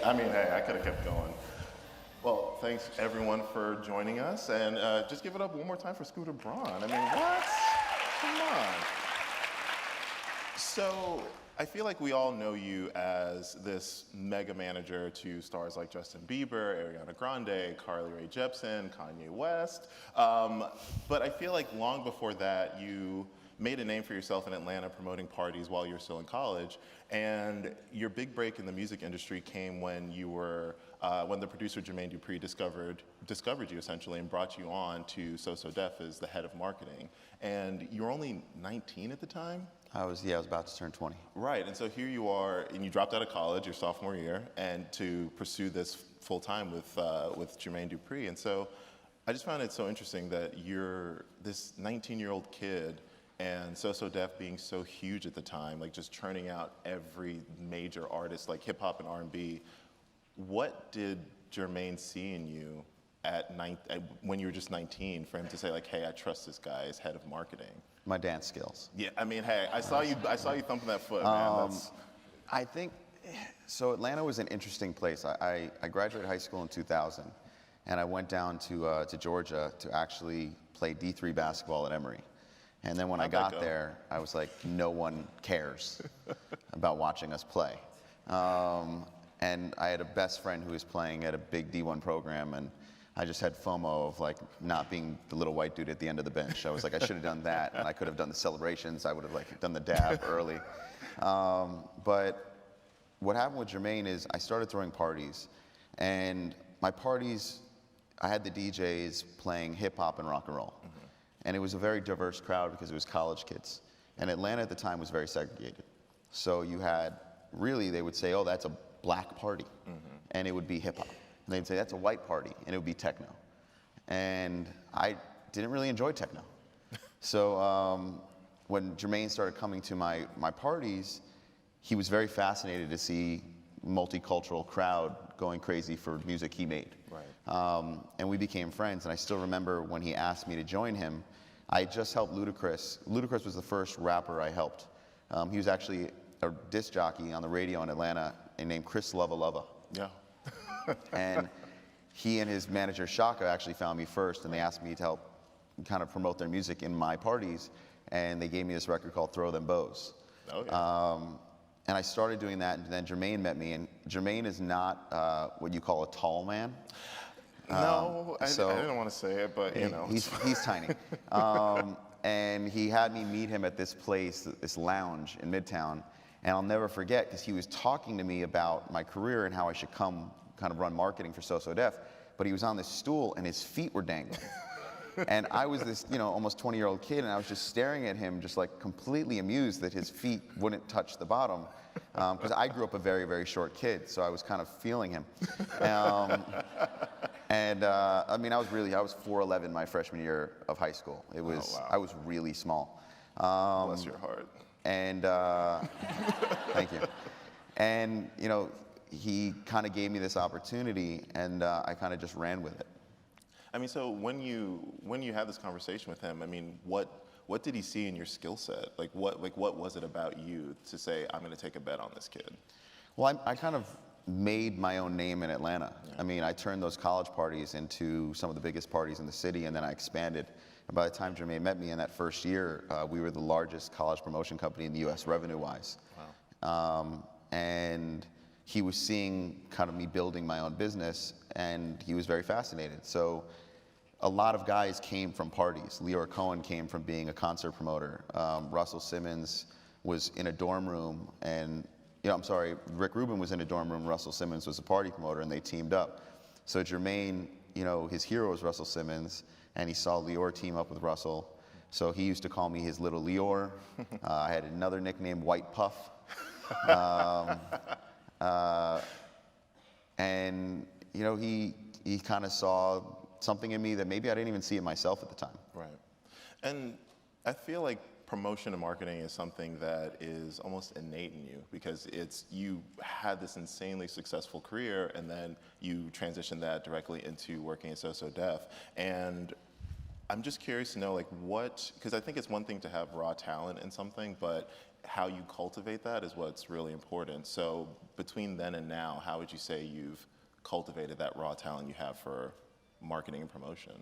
I mean, hey, I could have kept going. Well, thanks everyone for joining us, and just give it up one more time for Scooter Braun. I mean, what? Come on. So, I feel like we all know you as this mega manager to stars like Justin Bieber, Ariana Grande, Carly Rae Jepsen, Kanye West. But I feel like long before that, you made a name for yourself in Atlanta promoting parties while you were still in college. And your big break in the music industry came when you were, when the producer Jermaine Dupri discovered you essentially and brought you on to So So Def as the head of marketing. And you were only 19 at the time? I was about to turn 20. Right, and so here you are, and you dropped out of college your sophomore year, and to pursue this full time with Jermaine Dupri. And so I just found it so interesting that you're this 19-year-old kid, and So So Def being so huge at the time, like just churning out every major artist, like hip hop and R&B. What did Jermaine see in you when you were just 19 for him to say like, hey, I trust this guy as head of marketing? My dance skills. Yeah, I mean, hey, I saw you thumping that foot, man. I think, so Atlanta was an interesting place. I graduated high school in 2000, and I went down to Georgia to actually play D3 basketball at Emory. And then when I got there, I was like, no one cares about watching us play. And I had a best friend who was playing at a big D1 program, and I just had FOMO of like not being the little white dude at the end of the bench. I was like, I should have done that, and I could have done the celebrations. I would have like done the dab early. But what happened with Jermaine is I started throwing parties, and my parties, I had the DJs playing hip hop and rock and roll. And it was a very diverse crowd because it was college kids. And Atlanta at the time was very segregated. So you had, really, they would say, oh, that's a black party. And it would be hip hop. And they'd say, that's a white party, and it would be techno. And I didn't really enjoy techno. So when Jermaine started coming to my parties, he was very fascinated to see multicultural crowd going crazy for music he made. Right. And we became friends, and I still remember when he asked me to join him, I just helped Ludacris. Ludacris was the first rapper I helped. He was actually a disc jockey on the radio in Atlanta named Chris Lova. Yeah. And he and his manager Shaka actually found me first, and they asked me to help kind of promote their music in my parties, and they gave me this record called Throw Them Bows. Oh, yeah. And I started doing that, and then Jermaine met me, and Jermaine is not what you call a tall man. No, I didn't want to say it, but you know. He's tiny. And he had me meet him at this place, this lounge in Midtown, and I'll never forget, because he was talking to me about my career and how I should come kind of run marketing for So So Def, but he was on this stool and his feet were dangling. And I was this, almost 20-year-old kid, and I was just staring at him, just like completely amused that his feet wouldn't touch the bottom, because I grew up a very, very short kid, so I was kind of feeling him. I mean, I was 4'11" my freshman year of high school. It was, oh, wow. I was really small. Bless your heart. And thank you. And he kind of gave me this opportunity, and I kind of just ran with it. I mean, so when you had this conversation with him, I mean, what did he see in your skill set? Like what was it about you to say, I'm going to take a bet on this kid? Well, I kind of made my own name in Atlanta. Yeah. I mean, I turned those college parties into some of the biggest parties in the city, and then I expanded. And by the time Jermaine met me in that first year, we were the largest college promotion company in the U.S. revenue-wise. Wow. And he was seeing kind of me building my own business, and he was very fascinated. So a lot of guys came from parties. Leor Cohen came from being a concert promoter. Russell Simmons was in a dorm room, and Rick Rubin was in a dorm room. Russell Simmons was a party promoter, and they teamed up. So Jermaine, his hero was Russell Simmons, and he saw Leor team up with Russell. So he used to call me his little Leor. I had another nickname, White Puff. And he kind of saw something in me that maybe I didn't even see in myself at the time. Right. And I feel like promotion and marketing is something that is almost innate in you, because you had this insanely successful career, and then you transitioned that directly into working at So So Def. And I'm just curious to know, like, because I think it's one thing to have raw talent in something, but how you cultivate that is what's really important. So between then and now, how would you say you've cultivated that raw talent you have for marketing and promotion?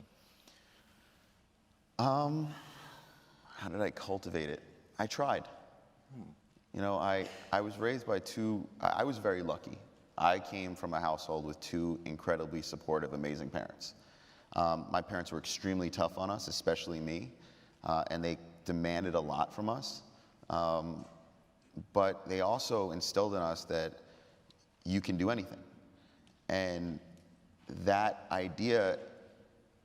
How did I cultivate it? I tried. You know, I was raised by I was very lucky. I came from a household with two incredibly supportive, amazing parents. My parents were extremely tough on us, especially me, and they demanded a lot from us. But they also instilled in us that you can do anything. And that idea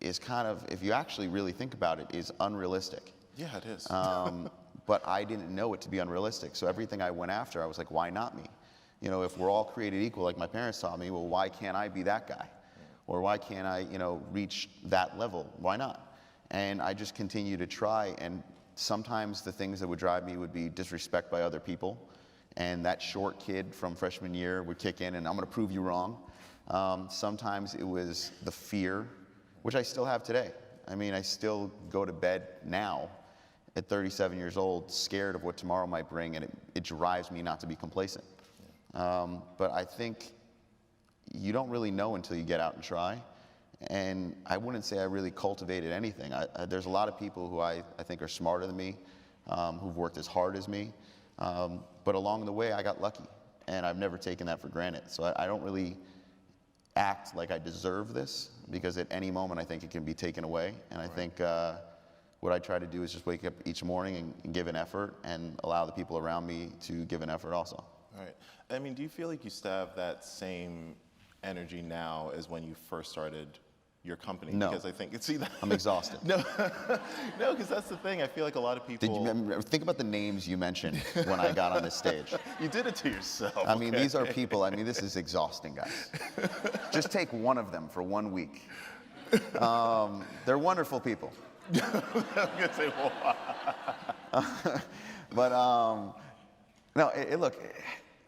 is kind of, if you actually really think about it, is unrealistic. Yeah, it is. But I didn't know it to be unrealistic. So everything I went after, I was like, why not me? You know, if we're all created equal, like my parents taught me, well, why can't I be that guy? Or why can't I, you know, reach that level? Why not? And I just continue to try. And sometimes the things that would drive me would be disrespect by other people. And that short kid from freshman year would kick in and I'm going to prove you wrong. Sometimes it was the fear, which I still have today. I mean, I still go to bed now at 37 years old, scared of what tomorrow might bring, and it drives me not to be complacent. But I think you don't really know until you get out and try. And I wouldn't say I really cultivated anything. There's a lot of people who I think are smarter than me, who've worked as hard as me. But along the way, I got lucky. And I've never taken that for granted. So I don't really act like I deserve this, because at any moment I think it can be taken away. And I think what I try to do is just wake up each morning and give an effort and allow the people around me to give an effort also. Right. I mean, do you feel like you still have that same energy now as when you first started your company? No. Because I think, see that? I'm exhausted. No, no, because that's the thing. I feel like a lot of people. Did you remember, think about the names you mentioned when I got on this stage. You did it to yourself. I mean, these are people, I mean, this is exhausting, guys. Just take one of them for 1 week. They're wonderful people. I'm gonna say, wow. But no, look,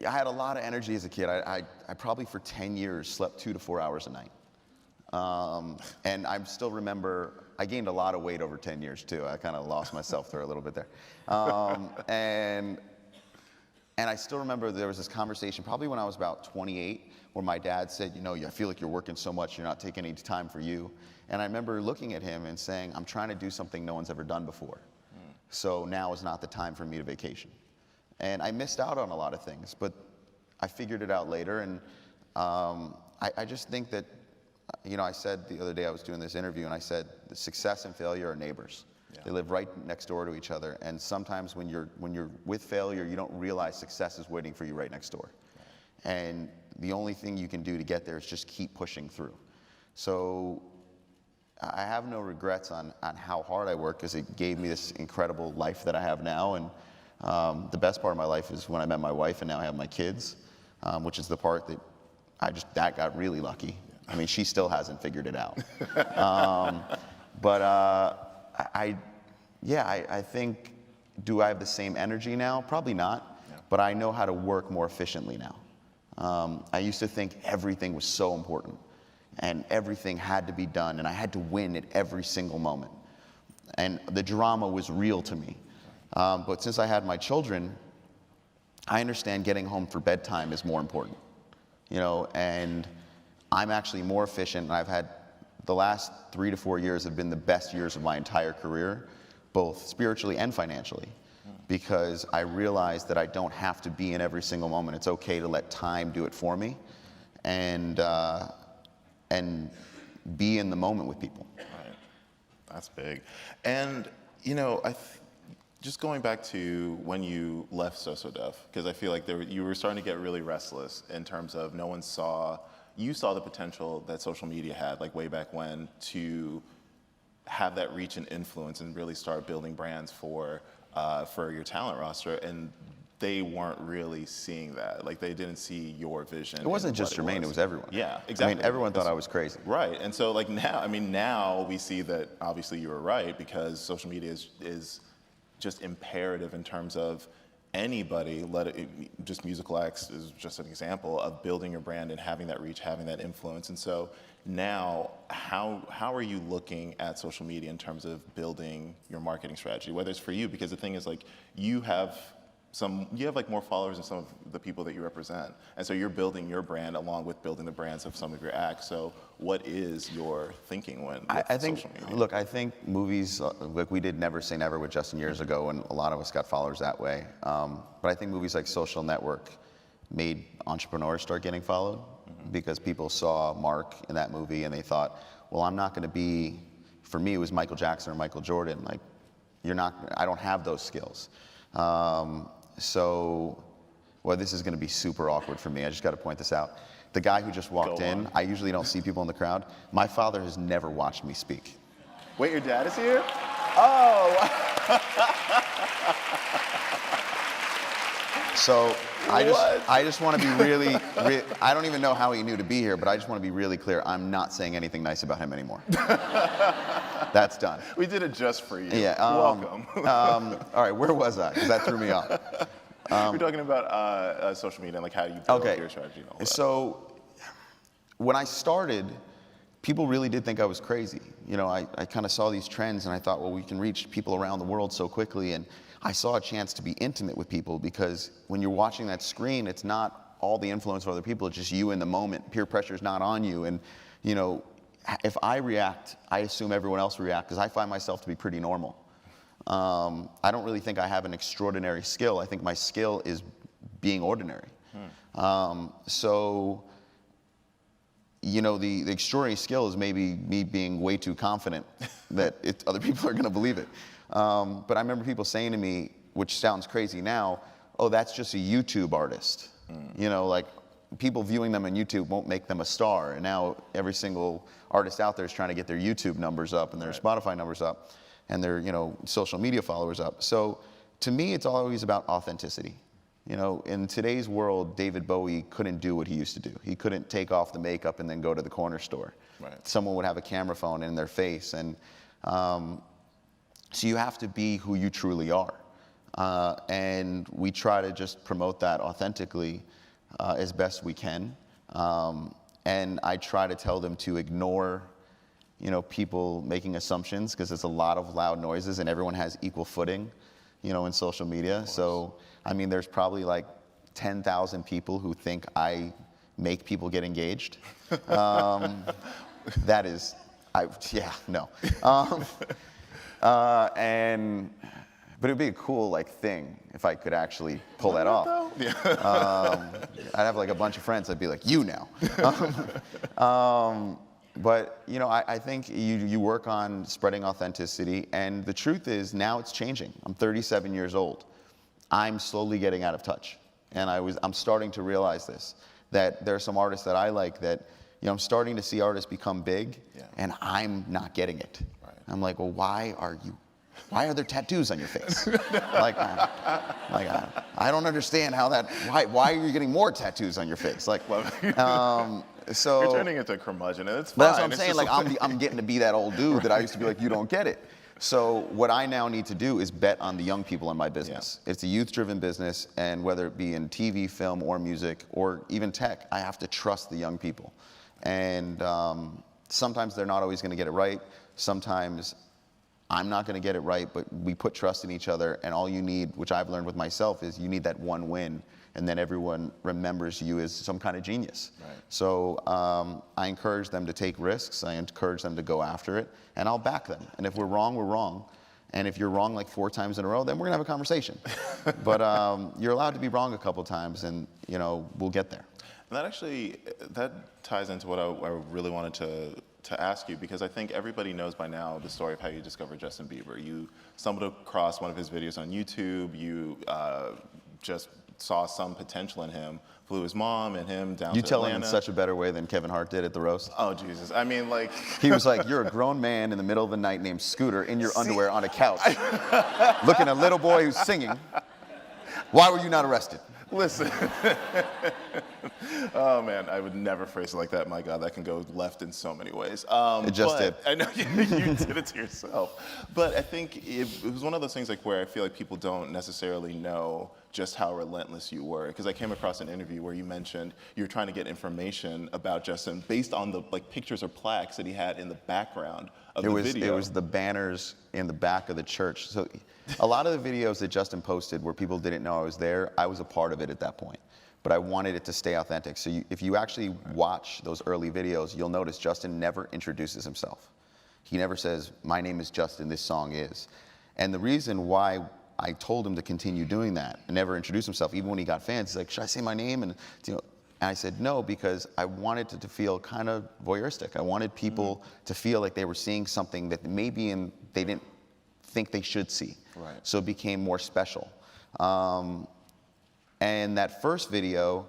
I had a lot of energy as a kid. I probably for 10 years slept 2 to 4 hours a night. And I still remember, I gained a lot of weight over 10 years too. I kind of lost myself there a little bit there. And I still remember there was this conversation, probably when I was about 28, where my dad said, you know, I feel like you're working so much, you're not taking any time for you. And I remember looking at him and saying, I'm trying to do something no one's ever done before. So now is not the time for me to vacation. And I missed out on a lot of things, but I figured it out later. And I just think that, you know, I said the other day I was doing this interview and I said, the success and failure are neighbors. Yeah. They live right next door to each other. And sometimes when you're with failure, you don't realize success is waiting for you right next door. Right. And the only thing you can do to get there is just keep pushing through. So I have no regrets on how hard I work, because it gave me this incredible life that I have now. And the best part of my life is when I met my wife and now I have my kids, which is the part that that got really lucky. I mean, she still hasn't figured it out. But I think, do I have the same energy now? Probably not, yeah. But I know how to work more efficiently now. I used to think everything was so important and everything had to be done and I had to win at every single moment. And the drama was real to me. But since I had my children, I understand getting home for bedtime is more important, you know, and I'm actually more efficient, and I've had the last 3 to 4 years have been the best years of my entire career, both spiritually and financially, because I realized that I don't have to be in every single moment. It's okay to let time do it for me, and be in the moment with people. Right, that's big. And you know, just going back to when you left So So Def, because I feel like you were starting to get really restless in terms of no one saw. You saw the potential that social media had, like way back when, to have that reach and influence and really start building brands for your talent roster, and they weren't really seeing that. Like, they didn't see your vision. It wasn't just Jermaine, it was everyone. Yeah, exactly. I mean, everyone thought I was crazy. Right, and so like now we see that obviously you were right, because social media is just imperative in terms of anybody, just musical acts is just an example of building your brand and having that reach, having that influence. And so now, how are you looking at social media in terms of building your marketing strategy, whether it's for you? Because the thing is, like, you have you have like more followers than some of the people that you represent. And so you're building your brand along with building the brands of some of your acts. So what is your thinking when I think, social media? look, I think movies, like we did Never Say Never with Justin years ago, and a lot of us got followers that way. But I think movies like Social Network made entrepreneurs start getting followed because people saw Mark in that movie and they thought, well, I'm not going to be, for me, it was Michael Jackson or Michael Jordan. Like, I don't have those skills. So, well, this is going to be super awkward for me. I just got to point this out. The guy who just walked in, I usually don't see people in the crowd. My father has never watched me speak. Wait, your dad is here? Oh! So I just want to be really, I don't even know how he knew to be here, but I just want to be really clear. I'm not saying anything nice about him anymore. That's done. We did it just for you. Yeah. Welcome. All right, where was I? Because that threw me off. We're talking about social media and like how you build your strategy and all that. So when I started, people really did think I was crazy. You know, I kind of saw these trends and I thought, well, we can reach people around the world so quickly. And I saw a chance to be intimate with people because when you're watching that screen, it's not all the influence of other people, it's just you in the moment. Peer pressure is not on you. And, you know, if I react, I assume everyone else will react because I find myself to be pretty normal. I don't really think I have an extraordinary skill. I think my skill is being ordinary. So, you know, the extraordinary skill is maybe me being way too confident that other people are going to believe it. But I remember people saying to me, which sounds crazy now, oh, that's just a YouTube artist. You know, like people viewing them on YouTube won't make them a star. And now every single artist out there is trying to get their YouTube numbers up and their Spotify numbers up and their, you know, social media followers up. So to me, it's always about authenticity. You know, in today's world, David Bowie couldn't do what he used to do. He couldn't take off the makeup and then go to the corner store. Someone would have a camera phone in their face. And so you have to be who you truly are. And we try to just promote that authentically as best we can. And I try to tell them to ignore, you know, people making assumptions because there's a lot of loud noises and everyone has equal footing, you know, in social media. So, I mean, there's probably like 10,000 people who think I make people get engaged. That is, yeah, no. But it'd be a cool like thing if I could actually pull that off. I'd have like a bunch of friends. I'd be like, you now. But you know, I think you work on spreading authenticity, and the truth is now it's changing. I'm 37 years old. I'm slowly getting out of touch, and I'm starting to realize this, that there are some artists that I like that, you know, I'm starting to see artists become big, and I'm not getting it. I'm like, well, why are there tattoos on your face? I don't understand how that. Why are you getting more tattoos on your face? Like, so you're turning into a curmudgeon, and it's fine. That's what I'm saying. Like, I'm getting to be that old dude that I used to be like, you don't get it. So what I now need to do is bet on the young people in my business. It's a youth-driven business, and whether it be in TV, film, or music, or even tech, I have to trust the young people. And sometimes they're not always going to get it right. Sometimes I'm not going to get it right, but we put trust in each other, and all you need, which I've learned with myself, is you need that one win, and then everyone remembers you as some kind of genius. So I encourage them to take risks. I encourage them to go after it, and I'll back them. And if we're wrong, we're wrong. And if you're wrong like 4 times in a row, then we're going to have a conversation. But you're allowed to be wrong a couple times, and you know, we'll get there. And that ties into what I really wanted to ask you, because I think everybody knows by now the story of how you discovered Justin Bieber. You stumbled across one of his videos on YouTube. You just saw some potential in him, flew his mom and him down to Atlanta. You tell him in such a better way than Kevin Hart did at the roast. Oh, Jesus. I mean, like... He was like, you're a grown man in the middle of the night named Scooter in your underwear on a couch, looking at a little boy who's singing. Why were you not arrested? Listen. Oh man, I would never phrase it like that. My God, that can go left in so many ways. It just did. I know you did it to yourself. But I think it was one of those things like where I feel like people don't necessarily know just how relentless you were. Because I came across an interview where you mentioned you were trying to get information about Justin based on the like pictures or plaques that he had in the background of the video. It was the banners in the back of the church. So a lot of the videos that Justin posted where people didn't know I was there, I was a part of it at that point. But I wanted it to stay authentic. So if you actually watch those early videos, you'll notice Justin never introduces himself. He never says, my name is Justin, this song is. And the reason why I told him to continue doing that and never introduce himself, even when he got fans, he's like, should I say my name? And, and I said no, because I wanted it to feel kind of voyeuristic. I wanted people to feel like they were seeing something that maybe they didn't think they should see. Right. So it became more special. And that first video,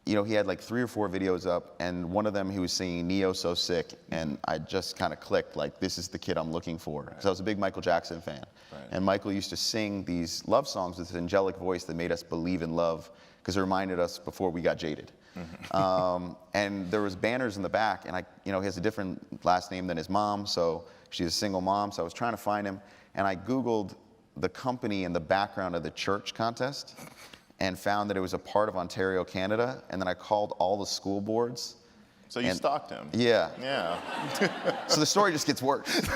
he had like 3 or 4 videos up, and one of them he was singing Neo So Sick, and I just kind of clicked, like, this is the kid I'm looking for. Because I was a big Michael Jackson fan. Right. And Michael used to sing these love songs with this angelic voice that made us believe in love, because it reminded us before we got jaded. And there was banners in the back, and he has a different last name than his mom, so she's a single mom, so I was trying to find him, and I Googled the company in the background of the church contest, and found that it was a part of Ontario, Canada, and then I called all the school boards. So you stalked him? Yeah. Yeah. So the story just gets worse.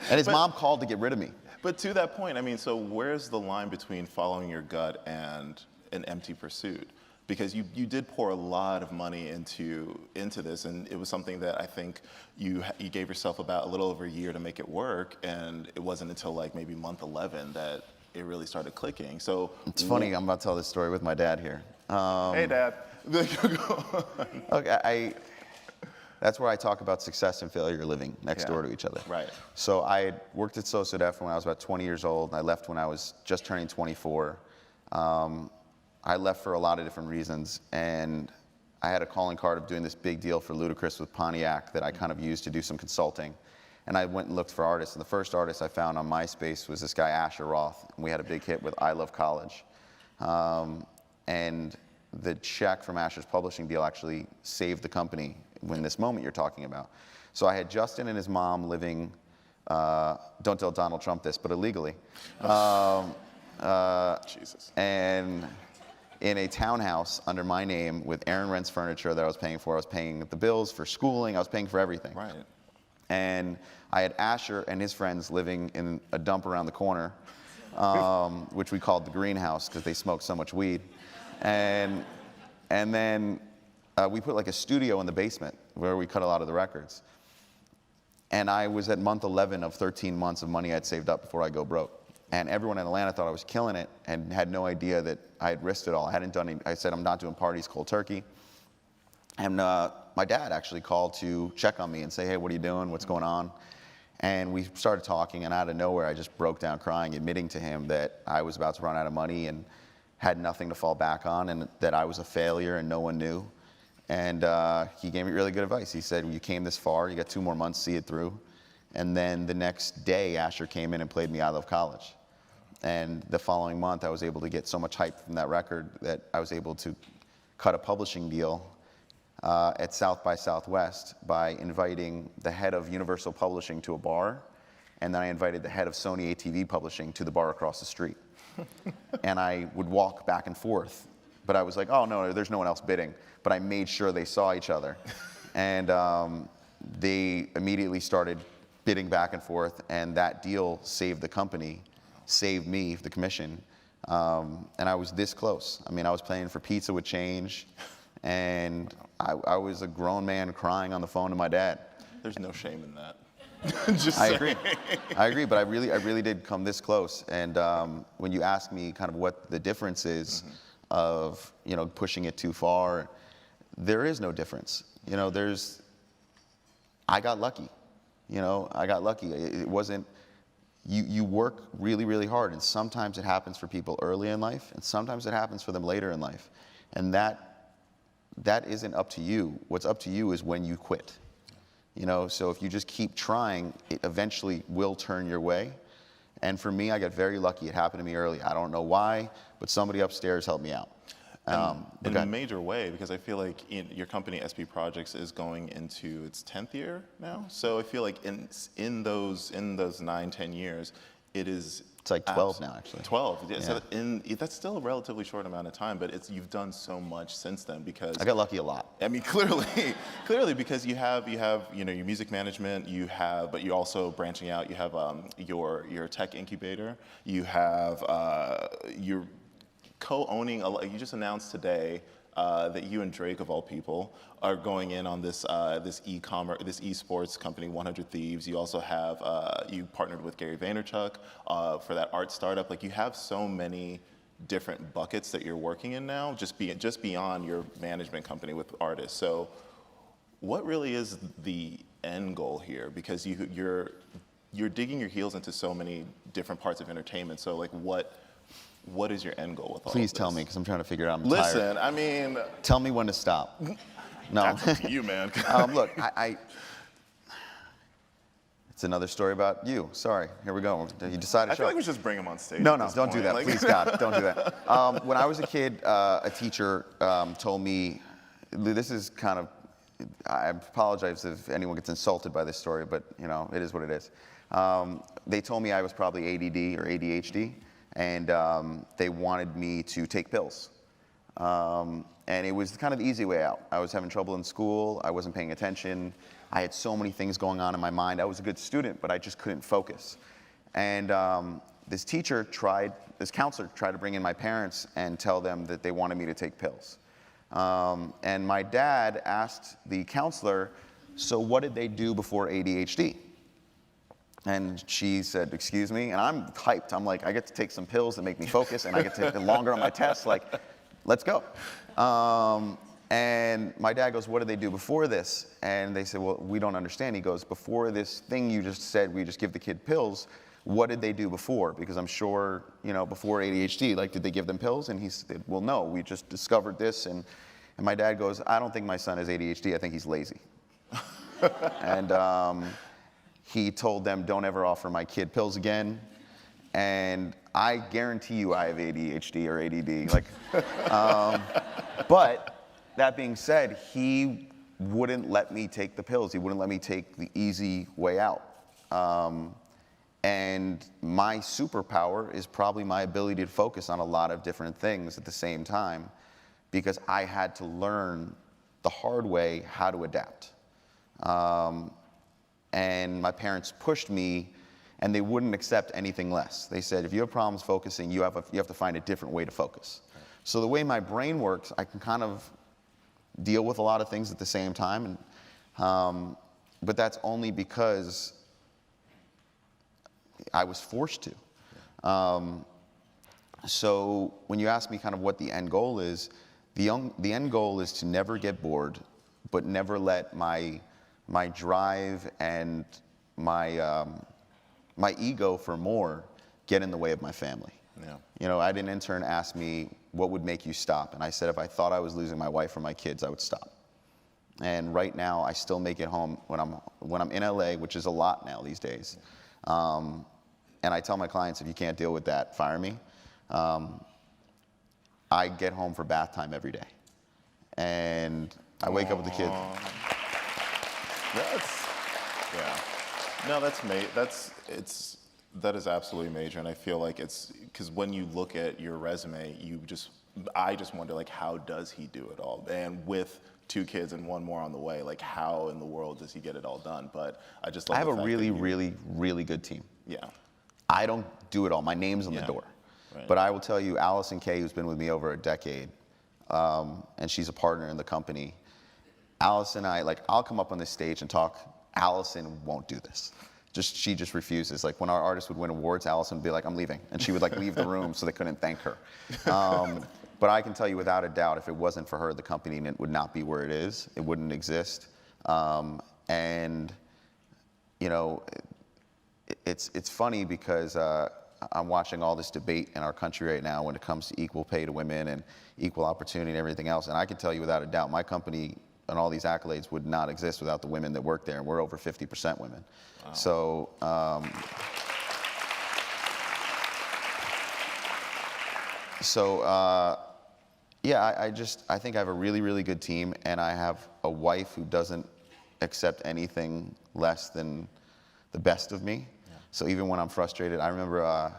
And his mom called to get rid of me. But to that point, I mean, so where's the line between following your gut and an empty pursuit? Because you did pour a lot of money into this, and it was something that I think you gave yourself about a little over a year to make it work, and it wasn't until like maybe month 11 that it really started clicking. So it's funny, I'm about to tell this story with my dad here. Hey, Dad. Okay, that's where I talk about success and failure living next door to each other. Right. So I had worked at Sosodef when I was about 20 years old, and I left when I was just turning 24. I left for a lot of different reasons, and I had a calling card of doing this big deal for Ludacris with Pontiac that I kind of used to do some consulting. And I went and looked for artists, and the first artist I found on MySpace was this guy, Asher Roth, and we had a big hit with I Love College. And the check from Asher's publishing deal actually saved the company in this moment you're talking about. So I had Justin and his mom living, don't tell Donald Trump this, but illegally. Jesus. And in a townhouse under my name with Aaron Rent's furniture that I was paying for. I was paying the bills for schooling. I was paying for everything. Right. And I had Asher and his friends living in a dump around the corner, which we called the greenhouse because they smoked so much weed. And then we put like a studio in the basement where we cut a lot of the records. And I was at month 11 of 13 months of money I'd saved up before I go broke. And everyone in Atlanta thought I was killing it and had no idea that I had risked it all. I hadn't done any, I said, I'm not doing parties cold turkey. And my dad actually called to check on me and say, hey, what are you doing? What's going on? And we started talking, and out of nowhere, I just broke down crying, admitting to him that I was about to run out of money and had nothing to fall back on, and that I was a failure and no one knew. And he gave me really good advice. He said, you came this far, you got 2 more months, see it through. And then the next day, Asher came in and played me I Love College. And the following month, I was able to get so much hype from that record that I was able to cut a publishing deal at South by Southwest by inviting the head of Universal Publishing to a bar, and then I invited the head of Sony ATV Publishing to the bar across the street. And I would walk back and forth, but I was like, oh no, there's no one else bidding. But I made sure they saw each other. And they immediately started bidding back and forth, and that deal saved the company, saved me, the commission. And I was this close. I mean, I was playing for Pizza with Change, and I was a grown man crying on the phone to my dad. There's no shame in that. I agree, but I really did come this close. And when you ask me kind of what the difference is of, pushing it too far, there is no difference. I got lucky. I got lucky. It wasn't, you work really, really hard, and sometimes it happens for people early in life, and sometimes it happens for them later in life. And that isn't up to you. What's up to you is when you quit. So if you just keep trying, it eventually will turn your way. And for me, I got very lucky. It happened to me early. I don't know why, but somebody upstairs helped me out. In a major way, because I feel like your company SP Projects is going into its 10th year now. So I feel like in those 9-10 years, it's like 12 now, actually. 12. Yeah. So that's still a relatively short amount of time, but you've done so much since then. Because I got lucky a lot. I mean, clearly, because you have your music management, but you're also branching out. You have your tech incubator. You have you're co-owning. You just announced today that you and Drake, of all people, are going in on this e-commerce, this esports company, 100 Thieves. You also have you partnered with Gary Vaynerchuk for that art startup. Like, you have so many different buckets that you're working in now, just beyond your management company with artists. So, what really is the end goal here? Because you're digging your heels into so many different parts of entertainment. So, like, what is your end goal with all of this? Please tell me, because I'm trying to figure it out. I'm Listen, tired. I mean... Tell me when to stop. No. That's up to you, man. Look, it's another story about you. Sorry. Here we go. You decided to I feel like we should just bring him on stage. No, don't do that. Like... Please, God, don't do that. When I was a kid, a teacher told me, this is kind of, I apologize if anyone gets insulted by this story, but it is what it is. They told me I was probably ADD or ADHD. And they wanted me to take pills. And it was kind of the easy way out. I was having trouble in school. I wasn't paying attention. I had so many things going on in my mind. I was a good student, but I just couldn't focus. And this counselor tried to bring in my parents and tell them that they wanted me to take pills. And my dad asked the counselor, so what did they do before ADHD? And she said, excuse me, and I'm hyped. I'm like, I get to take some pills that make me focus, and I get to take longer on my tests, like, let's go. And my dad goes, what did they do before this? And they said, well, we don't understand. He goes, before this thing you just said, we just give the kid pills, what did they do before? Because I'm sure, before ADHD, like, did they give them pills? And he said, well, no, we just discovered this. And my dad goes, I don't think my son has ADHD, I think he's lazy. And he told them, don't ever offer my kid pills again. And I guarantee you I have ADHD or ADD. But that being said, he wouldn't let me take the pills. He wouldn't let me take the easy way out. And my superpower is probably my ability to focus on a lot of different things at the same time, because I had to learn the hard way how to adapt. And my parents pushed me, and they wouldn't accept anything less. They said, if you have problems focusing, you have to find a different way to focus. Okay. So the way my brain works, I can kind of deal with a lot of things at the same time, and, but that's only because I was forced to. So when you ask me kind of what the end goal is, the end goal is to never get bored, but never let my drive and my ego for more get in the way of my family. Yeah. I had an intern ask me, what would make you stop? And I said, if I thought I was losing my wife or my kids, I would stop. And right now, I still make it home when I'm in LA, which is a lot now these days. And I tell my clients, if you can't deal with that, fire me. I get home for bath time every day. And I wake up with the kids. That is absolutely major, and I feel like it's because when you look at your resume, I just wonder, like, how does he do it all? And with 2 kids and 1 more on the way, like, how in the world does he get it all done? But I just love I have a really, really, really good team. Yeah. I don't do it all. My name's on the door. Right. But I will tell you, Allison Kay, who's been with me over a decade, and she's a partner in the company. Allison and I, I'll come up on this stage and talk. Allison won't do this. She just refuses. Like, when our artists would win awards, Allison would be like, I'm leaving. And she would leave the room so they couldn't thank her. But I can tell you without a doubt, if it wasn't for her, the company would not be where it is. It wouldn't exist. And, it's funny because I'm watching all this debate in our country right now when it comes to equal pay to women and equal opportunity and everything else. And I can tell you without a doubt, my company and all these accolades would not exist without the women that work there, and we're over 50% women. Wow. So, Yeah, I think I have a really, really good team, and I have a wife who doesn't accept anything less than the best of me. Yeah. So even when I'm frustrated, I remember,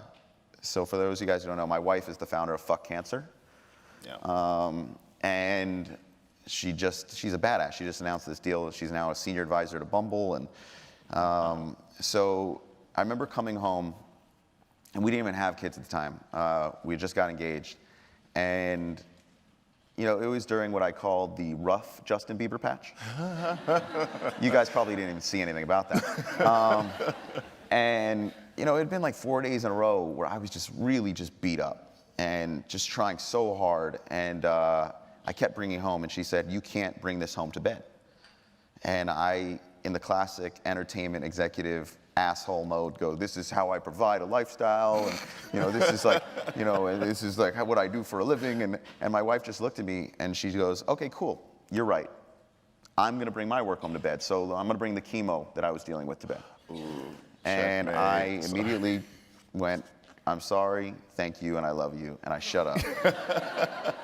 so for those of you guys who don't know, my wife is the founder of Fuck Cancer. Yeah. And she's a badass. She just announced this deal. She's now a senior advisor to Bumble. And so I remember coming home, and we didn't even have kids at the time. We just got engaged. And you know, it was during what I called the rough Justin Bieber patch. You guys probably didn't even see anything about that. And, you know, it had been like 4 days in a row where I was just really just beat up and just trying so hard. And I kept bringing home, and she said, "You can't bring this home to bed." And I, in the classic entertainment executive asshole mode, go, "This is how I provide a lifestyle, and you know, this is like, you know, and this is like what I do for a living." And my wife just looked at me and she goes, "Okay, cool, you're right. I'm gonna bring my work home to bed. So I'm gonna bring the chemo that I was dealing with to bed." Ooh, and checkmate. I immediately went, "I'm sorry, thank you, and I love you," and I shut up.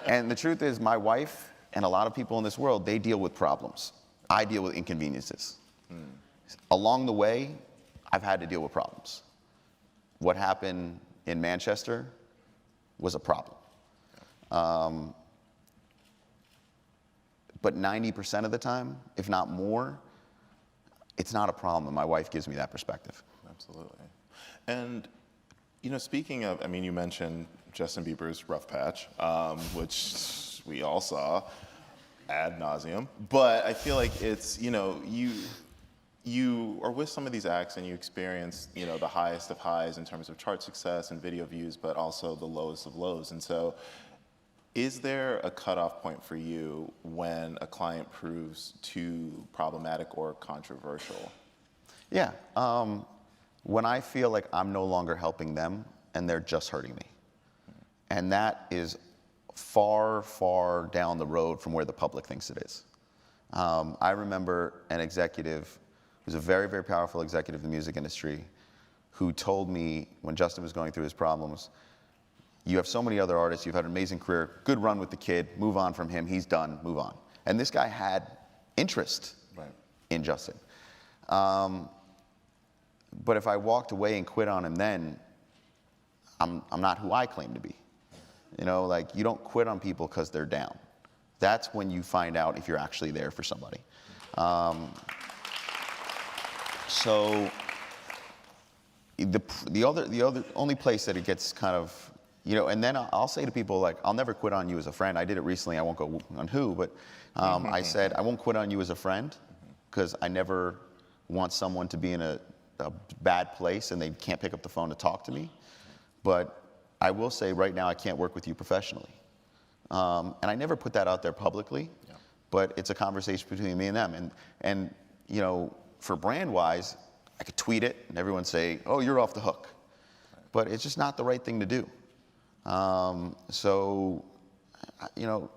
And the truth is, my wife and a lot of people in this world, they deal with problems. I deal with inconveniences. Along the way, I've had to deal with problems. What happened in Manchester was a problem. But 90% of the time, if not more, it's not a problem. And my wife gives me that perspective. Absolutely. And, you know, speaking of, I mean, you mentioned Justin Bieber's rough patch, which we all saw ad nauseum. But I feel like it's, you know, you are with some of these acts and you experience, you know, the highest of highs in terms of chart success and video views, but also the lowest of lows. And so is there a cutoff point for you when a client proves too problematic or controversial? Yeah. When I feel like I'm no longer helping them and they're just hurting me. And that is far, far down the road from where the public thinks it is. I remember an executive who's a very, very powerful executive in the music industry who told me when Justin was going through his problems, "You have so many other artists, you've had an amazing career, good run with the kid, move on from him, he's done, move on." And this guy had interest in Justin. But if I walked away and quit on him then, I'm not who I claim to be. You know, like, you don't quit on people because they're down. That's when you find out if you're actually there for somebody. So the other only place that it gets kind of, you know, and then I'll say to people, like, "I'll never quit on you as a friend." I did it recently. I won't go on who, but I said, "I won't quit on you as a friend because I never want someone to be in a bad place and they can't pick up the phone to talk to me. But I will say right now I can't work with you professionally." And I never put that out there publicly, but it's a conversation between me and them. And you know, for brand-wise, I could tweet it and everyone say, "Oh, you're off the hook." But it's just not the right thing to do. So, you know,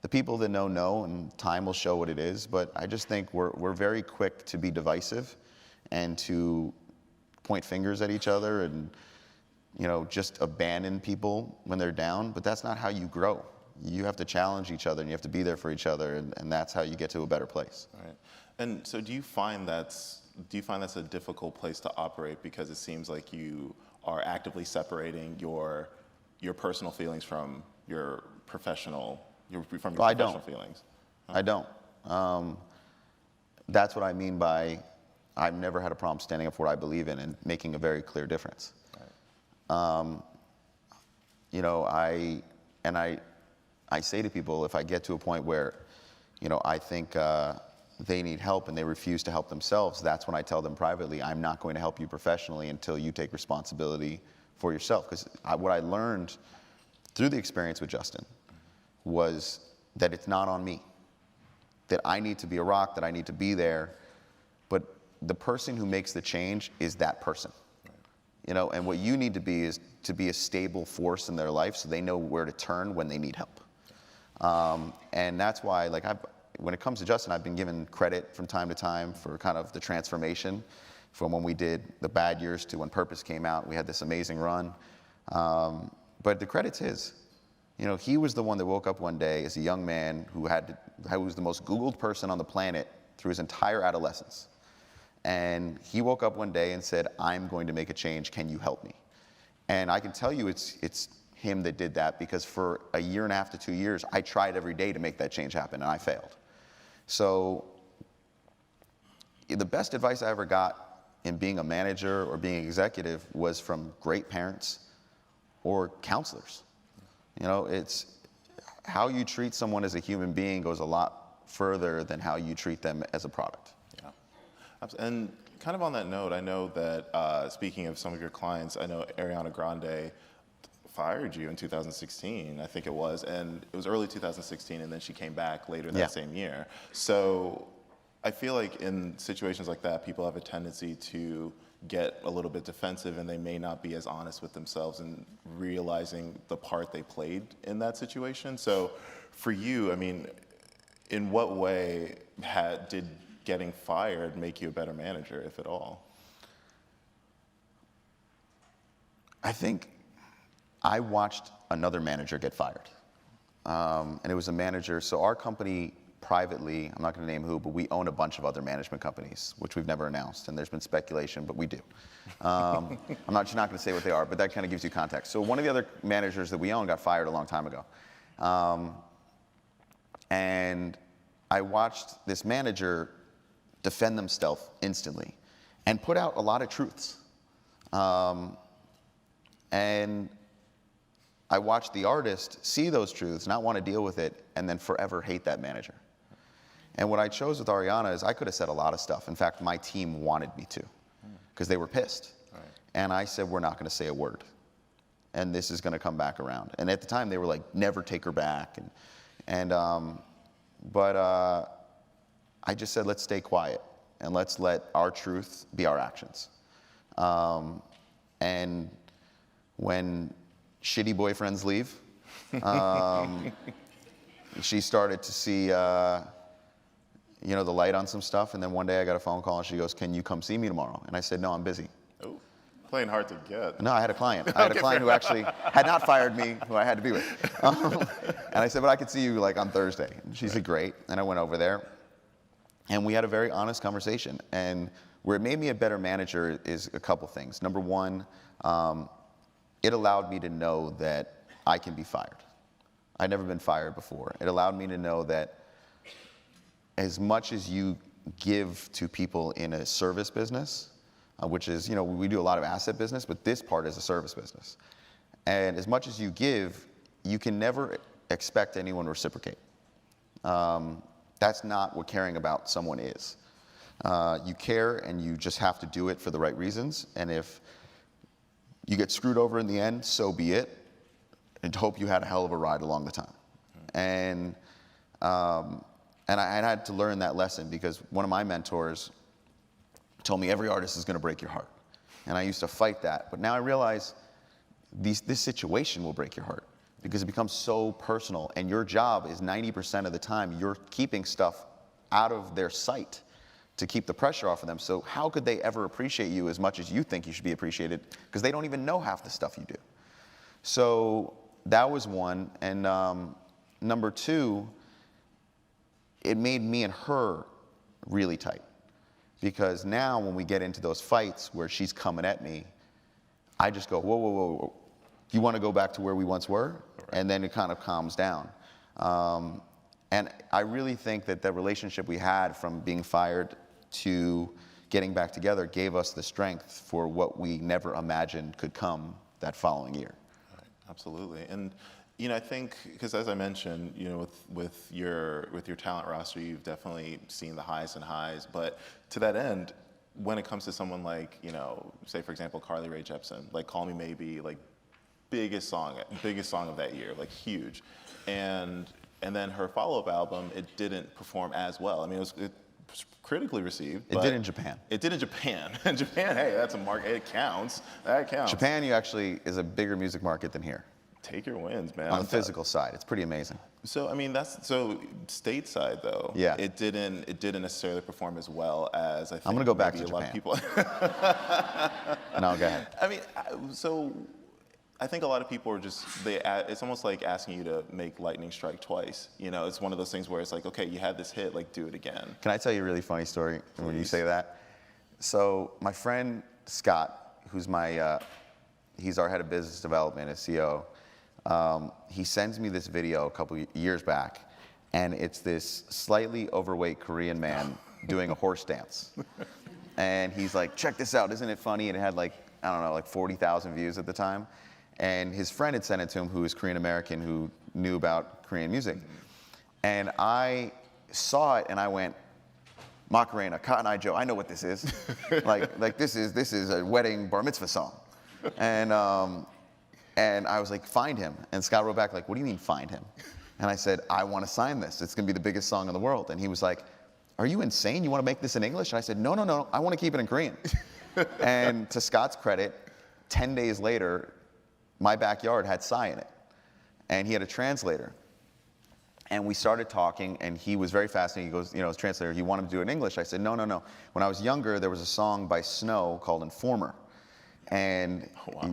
the people that know, and time will show what it is. But I just think we're very quick to be divisive and to point fingers at each other and, you know, just abandon people when they're down. But that's not how you grow. You have to challenge each other and you have to be there for each other, and that's how you get to a better place. All right. And so do you find that's a difficult place to operate because it seems like you are actively separating your personal feelings from your professional feelings? I don't. That's what I mean by I've never had a problem standing up for what I believe in and making a very clear difference. Right. You know, I say to people, if I get to a point where, you know, I think they need help and they refuse to help themselves, that's when I tell them privately, "I'm not going to help you professionally until you take responsibility for yourself." Because what I learned through the experience with Justin was that it's not on me, that I need to be a rock, that I need to be there, but the person who makes the change is that person. Right. You know, and what you need to be is to be a stable force in their life so they know where to turn when they need help. And that's why, like, when it comes to Justin, I've been given credit from time to time for kind of the transformation from when we did the bad years to when Purpose came out. We had this amazing run. But the credit's his. You know, he was the one that woke up one day as a young man who was the most Googled person on the planet through his entire adolescence. And he woke up one day and said, I'm going to make a change, can you help me? And I can tell you it's him that did that, because for a year and a half to 2 years, I tried every day to make that change happen, and I failed. So the best advice I ever got in being a manager or being an executive was from great parents or counselors. You know, it's how you treat someone as a human being goes a lot further than how you treat them as a product. Yeah. And kind of on that note, I know that speaking of some of your clients, I know Ariana Grande fired you in 2016, I think it was, and it was early 2016, and then she came back later that same year. So I feel like in situations like that, people have a tendency to get a little bit defensive, and they may not be as honest with themselves in realizing the part they played in that situation. So for you, I mean, in what way did getting fired make you a better manager, if at all? I think I watched another manager get fired. And it was a manager, so our company privately, I'm not going to name who, but we own a bunch of other management companies, which we've never announced, and there's been speculation, but we do. I'm not going to say what they are, but that kind of gives you context. So one of the other managers that we own got fired a long time ago. And I watched this manager defend themselves instantly and put out a lot of truths. And I watched the artist see those truths, not want to deal with it, and then forever hate that manager. And what I chose with Ariana is I could have said a lot of stuff. In fact, my team wanted me to, because they were pissed. Right. And I said, we're not going to say a word. And this is going to come back around. And at the time, they were like, never take her back. But I just said, let's stay quiet, and let's let our truth be our actions. And when shitty boyfriends leave, she started to see the light on some stuff, and then one day I got a phone call and she goes, can you come see me tomorrow? And I said, no, I'm busy. Oh, playing hard to get. No, I had a client. I had a client who actually had not fired me, who I had to be with. And I said, but I could see you like on Thursday. And she said, great. And I went over there, and we had a very honest conversation. And where it made me a better manager is a couple things. Number one, it allowed me to know that I can be fired. I'd never been fired before. It allowed me to know that as much as you give to people in a service business, which is, we do a lot of asset business, but this part is a service business. And as much as you give, you can never expect anyone to reciprocate. That's not what caring about someone is. You care, and you just have to do it for the right reasons. And if you get screwed over in the end, so be it. And hope you had a hell of a ride along the time. And I had to learn that lesson, because one of my mentors told me every artist is going to break your heart. And I used to fight that. But now I realize this situation will break your heart, because it becomes so personal. And your job is 90% of the time you're keeping stuff out of their sight to keep the pressure off of them. So how could they ever appreciate you as much as you think you should be appreciated? Because they don't even know half the stuff you do. So that was one. And number two, it made me and her really tight. Because now when we get into those fights where she's coming at me, I just go, whoa, whoa, whoa, whoa. You want to go back to where we once were? Right. And then it kind of calms down. And I really think that the relationship we had from being fired to getting back together gave us the strength for what we never imagined could come that following year. Right. Absolutely. And I think, because as I mentioned, with your talent roster, you've definitely seen the highs and highs. But to that end, when it comes to someone like, say for example, Carly Rae Jepsen, like "Call Me Maybe," like biggest song of that year, like huge, and then her follow-up album, it didn't perform as well. I mean, it was critically received. It did in Japan. It did in Japan. In Japan, hey, that's a market. It counts. That counts. Japan, is a bigger music market than here. Take your wins, man. On the physical side, it's pretty amazing. So I mean, stateside though. Yeah. It didn't necessarily perform as well as I think. I'm gonna go back to maybe a lot of Japan. people. No, go ahead. I mean, so I think a lot of people are just, it's almost like asking you to make lightning strike twice. You know, it's one of those things where it's like, okay, you had this hit, like do it again. Can I tell you a really funny story when you say that? So my friend Scott, who's he's our head of business development at CO, he sends me this video a couple years back, and it's this slightly overweight Korean man doing a horse dance. And he's like, check this out, isn't it funny? And it had like, I don't know, like 40,000 views at the time. And his friend had sent it to him, who is Korean American, who knew about Korean music. And I saw it and I went, Macarena, Cotton Eye Joe, I know what this is. like this is a wedding bar mitzvah song. And I was like, find him. And Scott wrote back like, what do you mean find him? And I said, I want to sign this. It's going to be the biggest song in the world. And he was like, are you insane? You want to make this in English? And I said, no, I want to keep it in Korean. And to Scott's credit, 10 days later, my backyard had Psy in it. And he had a translator. And we started talking, and he was very fascinated. He goes, you know, as translator, you want him to do it in English? I said, no. When I was younger, there was a song by Snow called Informer. And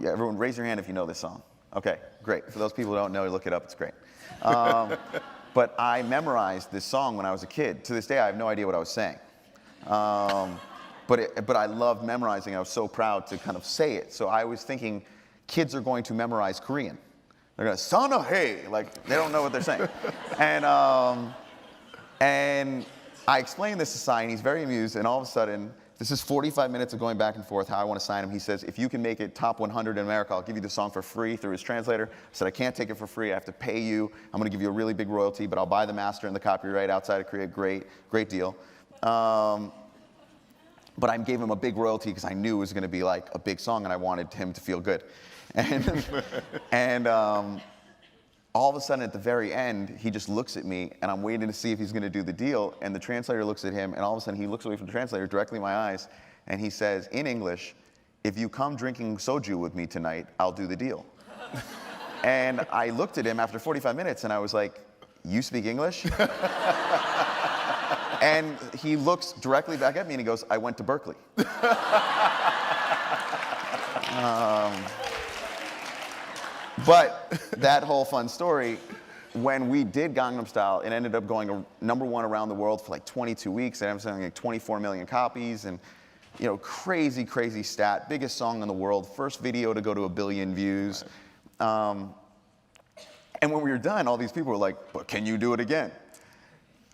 everyone raise your hand if you know this song. Okay, great. For those people who don't know, look it up, it's great. But I memorized this song when I was a kid. To this day, I have no idea what I was saying. But I loved memorizing. I was so proud to kind of say it. So I was thinking, kids are going to memorize Korean. They're going to, Sana hey, like they don't know what they're saying. And I explained this to Sai, and he's very amused, and all of a sudden, this is 45 minutes of going back and forth, how I want to sign him. He says, if you can make it top 100 in America, I'll give you the song for free through his translator. I said, I can't take it for free. I have to pay you. I'm going to give you a really big royalty, but I'll buy the master and the copyright outside of Korea. Great deal. But I gave him a big royalty because I knew it was going to be like a big song, and I wanted him to feel good. And all of a sudden, at the very end, he just looks at me, and I'm waiting to see if he's going to do the deal. And the translator looks at him, and all of a sudden, he looks away from the translator directly in my eyes, and he says, in English, if you come drinking soju with me tonight, I'll do the deal. And I looked at him after 45 minutes, and I was like, you speak English? And he looks directly back at me, and he goes, I went to Berkeley. But that whole fun story, when we did Gangnam Style, it ended up going #1 around the world for like 22 weeks. And I'm saying like 24 million copies, and you know, crazy stat. Biggest song in the world. First video to go to 1 billion views. And when we were done, all these people were like, "But can you do it again?"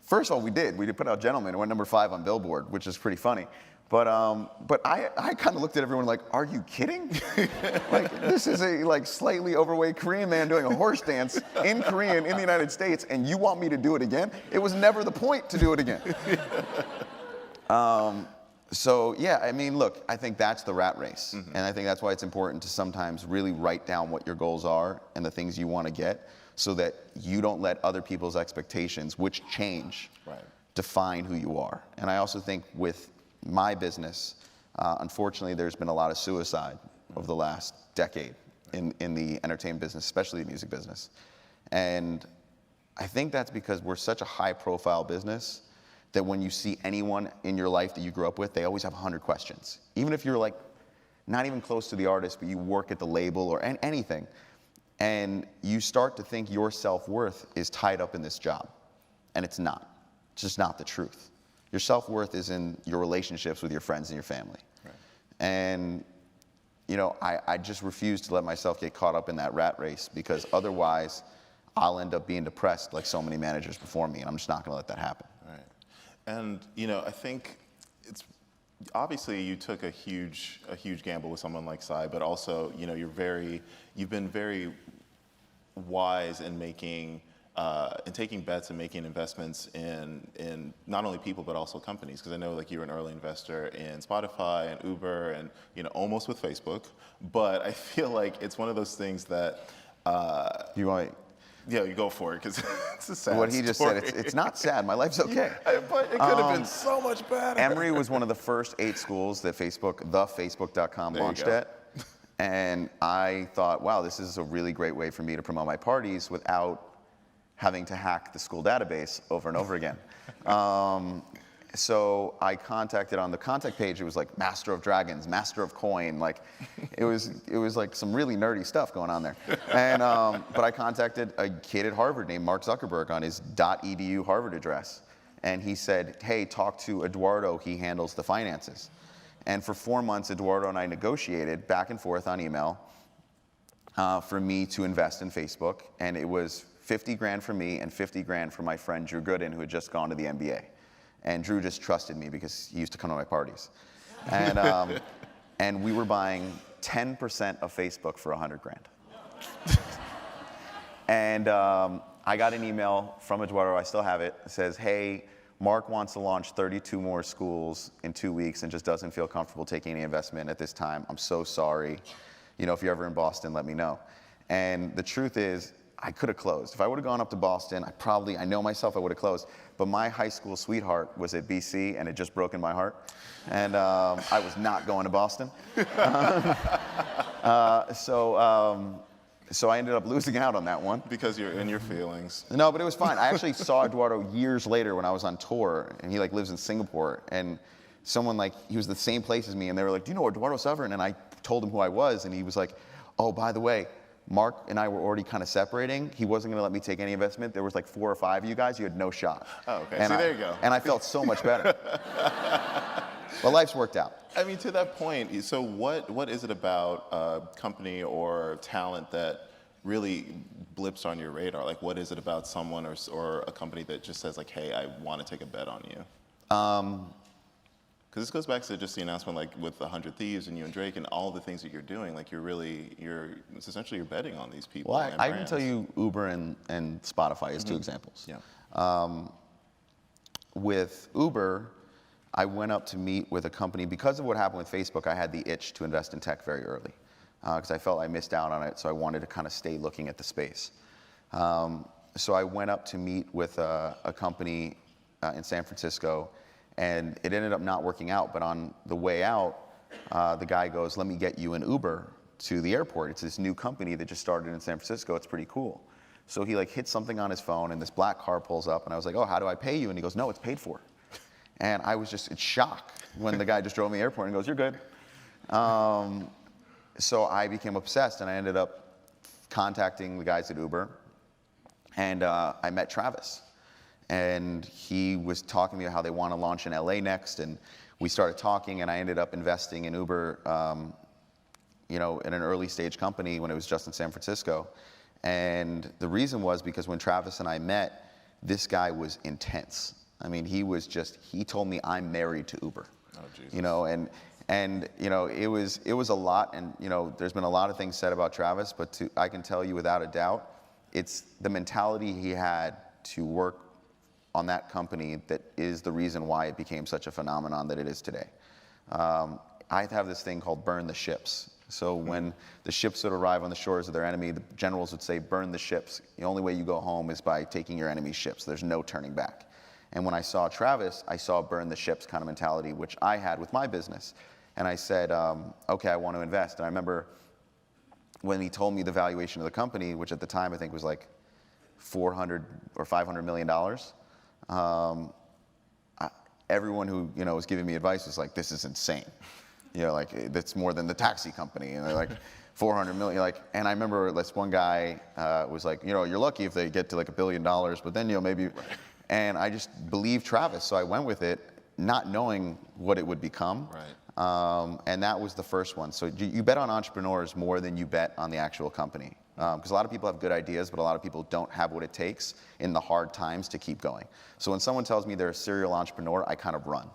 First of all, we did. We did put out Gentleman. It went #5 on Billboard, which is pretty funny. But I kind of looked at everyone like, are you kidding? Like, this is a like slightly overweight Korean man doing a horse dance in Korean in the United States, and you want me to do it again? It was never the point to do it again. So yeah, I mean, look, I think that's the rat race. And I think that's why it's important to sometimes really write down what your goals are and the things you want to get, so that you don't let other people's expectations, which change, define who you are. And I also think with my business, unfortunately, there's been a lot of suicide over the last decade in the entertainment business, especially the music business. And I think that's because we're such a high-profile business that when you see anyone in your life that you grew up with, they always have 100 questions. Even if you're like not even close to the artist, but you work at the label or anything, and you start to think your self-worth is tied up in this job. And it's not. It's just not the truth. Your self-worth is in your relationships with your friends and your family. And, you know, I just refuse to let myself get caught up in that rat race, because otherwise I'll end up being depressed like so many managers before me, and I'm just not going to let that happen. And, you know, I think it's obviously you took a huge gamble with someone like Psy, but also, you know, you've been very wise in taking bets and making investments in not only people but also companies. Because I know like you're an early investor in Spotify and Uber and, you know, almost with Facebook. But I feel like it's one of those things that yeah, you go for it, because it's a sad What he just story. said, it's not sad. My life's okay. But it could have been so much better. Emory was one of the first 8 schools that Facebook.com launched at. And I thought, wow, this is a really great way for me to promote my parties without having to hack the school database over and over again. So I contacted on the contact page. It was like Master of Dragons, Master of Coin. Like, it was like some really nerdy stuff going on there. And but I contacted a kid at Harvard named Mark Zuckerberg on his .edu Harvard address, and he said, "Hey, talk to Eduardo. He handles the finances." And for 4 months, Eduardo and I negotiated back and forth on email for me to invest in Facebook, and it was 50 grand for me and 50 grand for my friend Drew Gooden, who had just gone to the NBA. And Drew just trusted me because he used to come to my parties. And, and we were buying 10% of Facebook for 100 grand. And I got an email from Eduardo, I still have it. It says, "Hey, Mark wants to launch 32 more schools in 2 weeks and just doesn't feel comfortable taking any investment at this time. I'm so sorry. You know, if you're ever in Boston, let me know." And the truth is, I could have closed. If I would have gone up to Boston, I know myself, I would have closed. But my high school sweetheart was at BC, and it just broken my heart. And I was not going to Boston. So I ended up losing out on that one. Because you're in your feelings. No, but it was fine. I actually saw Eduardo years later when I was on tour, and he like lives in Singapore. And someone he was the same place as me, and they were like, "Do you know Eduardo Severin?" And I told him who I was, and he was like, "Oh, by the way, Mark and I were already kind of separating. He wasn't going to let me take any investment. There was like 4 or 5 of you guys. You had no shot." Oh, okay. And there you go. And I felt so much better. But life's worked out. I mean, to that point, so what is it about a company or talent that really blips on your radar? Like, what is it about someone or a company that just says, like, "Hey, I want to take a bet on you"? Because this goes back to just the announcement, like with 100 Thieves and you and Drake and all the things that you're doing. Like, it's essentially you're betting on these people. Well, I can tell you Uber and Spotify as 2 examples. Yeah. With Uber, I went up to meet with a company. Because of what happened with Facebook, I had the itch to invest in tech very early because I felt I missed out on it, so I wanted to kind of stay looking at the space. So I went up to meet with a company in San Francisco, and it ended up not working out. But on the way out, the guy goes, "Let me get you an Uber to the airport. It's this new company that just started in San Francisco. It's pretty cool." So he hits something on his phone, and this black car pulls up, and I was like, "Oh, how do I pay you?" And he goes, "No, it's paid for." And I was just in shock when the guy just drove me to the airport and goes, "You're good." So I became obsessed, and I ended up contacting the guys at Uber, and I met Travis. And he was talking to me about how they want to launch in LA next, and we started talking, and I ended up investing in Uber, in an early stage company when it was just in San Francisco. And the reason was because when Travis and I met, this guy was intense. I mean, he told me, "I'm married to Uber." Oh, Jesus. It was a lot, and there's been a lot of things said about Travis, but I can tell you without a doubt, it's the mentality he had to work on that company that is the reason why it became such a phenomenon that it is today. I have this thing called burn the ships. So when the ships would arrive on the shores of their enemy, the generals would say, "Burn the ships. The only way you go home is by taking your enemy's ships. There's no turning back." And when I saw Travis, I saw burn the ships kind of mentality, which I had with my business. And I said, "Okay, I want to invest." And I remember when he told me the valuation of the company, which at the time I think was like $400 or $500 million, everyone who was giving me advice was like, "This is insane. That's more than the taxi company." And they're like, 400 million. And I remember this one guy was like, "You're lucky if they get to like $1 billion, but then maybe." And I just believed Travis, so I went with it, not knowing what it would become. Right. And that was the first one. So you bet on entrepreneurs more than you bet on the actual company. Because a lot of people have good ideas, but a lot of people don't have what it takes in the hard times to keep going. So when someone tells me they're a serial entrepreneur, I kind of run.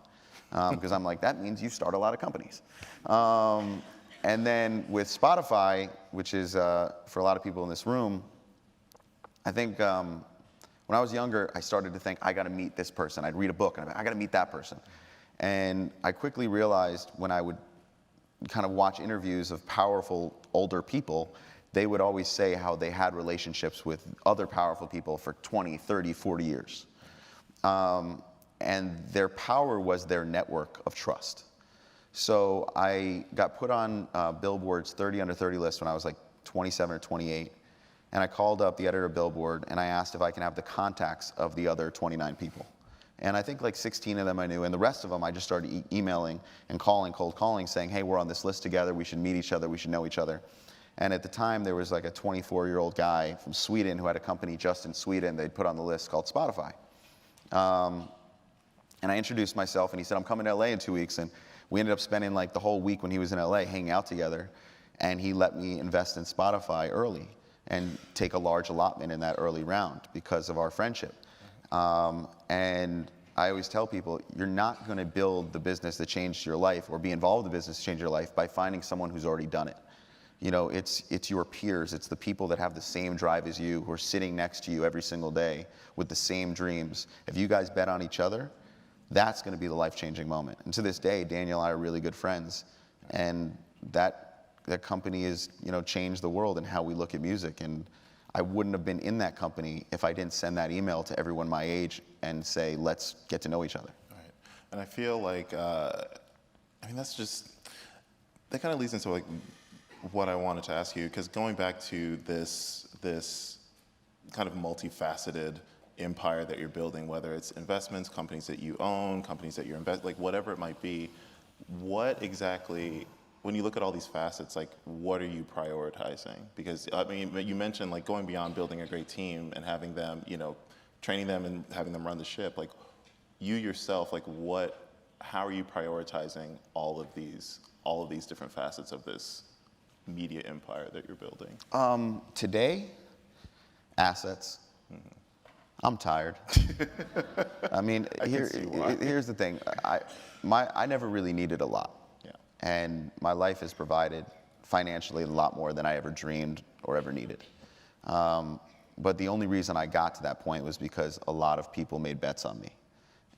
Because I'm like, that means you start a lot of companies. And then with Spotify, which is for a lot of people in this room, I think when I was younger, I started to think, I got to meet this person. I'd read a book, and I'd be like, I got to meet that person. And I quickly realized when I would kind of watch interviews of powerful older people, they would always say how they had relationships with other powerful people for 20, 30, 40 years. And their power was their network of trust. So I got put on Billboard's 30 Under 30 list when I was like 27 or 28. And I called up the editor of Billboard, and I asked if I can have the contacts of the other 29 people. And I think like 16 of them I knew, and the rest of them I just started emailing and calling, cold calling, saying, hey, we're on this list together, we should meet each other, we should know each other. And at the time, there was like a 24-year-old guy from Sweden who had a company just in Sweden they'd put on the list called Spotify. And I introduced myself, and he said, I'm coming to LA in 2 weeks. And we ended up spending like the whole week when he was in LA hanging out together. And he let me invest in Spotify early and take a large allotment in that early round because of our friendship. And I always tell people, you're not going to build the business that changed your life or be involved in the business that changed your life by finding someone who's already done it. You know, it's your peers, it's the people that have the same drive as you, who are sitting next to you every single day with the same dreams. If you guys bet on each other, that's going to be the life-changing moment. And to this day, Daniel and I are really good friends, and that company has, you know, changed the world and how we look at music. And I wouldn't have been in that company if I didn't send that email to everyone my age and say, let's get to know each other. Right. And I feel like, I mean, that kind of leads into like what I wanted to ask you, because going back to this kind of multifaceted empire that you're building, whether it's investments, companies that you own, companies that you're like whatever it might be, what exactly, when you look at all these facets, like what are you prioritizing? Because I mean, you mentioned like going beyond building a great team and having them, you know, training them and having them run the ship. Like you yourself, like how are you prioritizing all of these different facets of this media empire that you're building? Today, assets. Mm-hmm. I'm tired. I mean, here's the thing. I never really needed a lot. Yeah. And my life has provided financially a lot more than I ever dreamed or ever needed. But the only reason I got to that point was because a lot of people made bets on me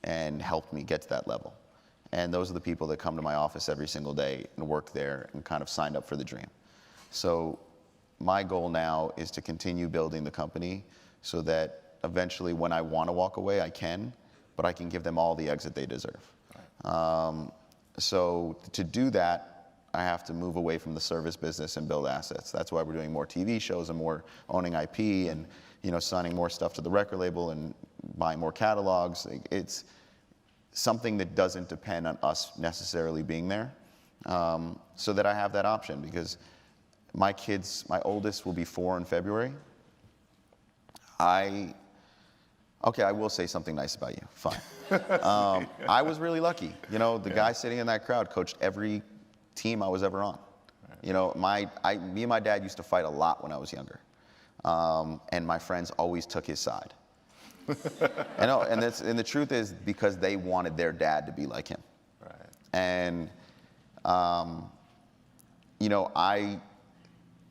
and helped me get to that level. And those are the people that come to my office every single day and work there and kind of signed up for the dream. So my goal now is to continue building the company so that eventually when I want to walk away, I can, but I can give them all the exit they deserve. Right. So to do that, I have to move away from the service business and build assets. That's why we're doing more TV shows and more owning IP and, you know, signing more stuff to the record label and buying more catalogs. It's something that doesn't depend on us necessarily being there, so that I have that option. Because my oldest will be 4 in February. I will say something nice about you. Fine. I was really lucky. You know, the guy sitting in that crowd coached every team I was ever on. Right. You know, me and my dad used to fight a lot when I was younger, and my friends always took his side. And the truth is because they wanted their dad to be like him. Right. And you know,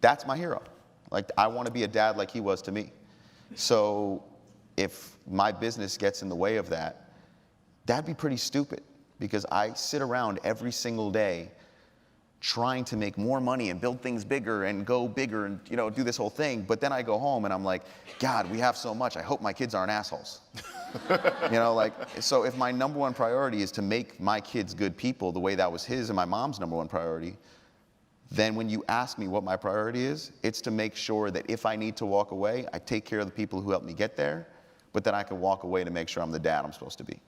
that's my hero. Like, I want to be a dad like he was to me. So if my business gets in the way of that, that'd be pretty stupid, because I sit around every single day trying to make more money and build things bigger and go bigger and, you know, do this whole thing. But then I go home and I'm like, God, we have so much. I hope my kids aren't assholes. You know, like, so if my number one priority is to make my kids good people the way that was his and my mom's number one priority, then when you ask me what my priority is, it's to make sure that if I need to walk away, I take care of the people who helped me get there, but then I can walk away to make sure I'm the dad I'm supposed to be.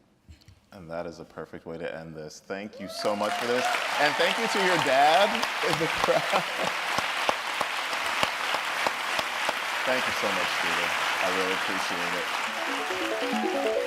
And that is a perfect way to end this. Thank you so much for this. And thank you to your dad in the crowd. Thank you so much, Steven. I really appreciate it.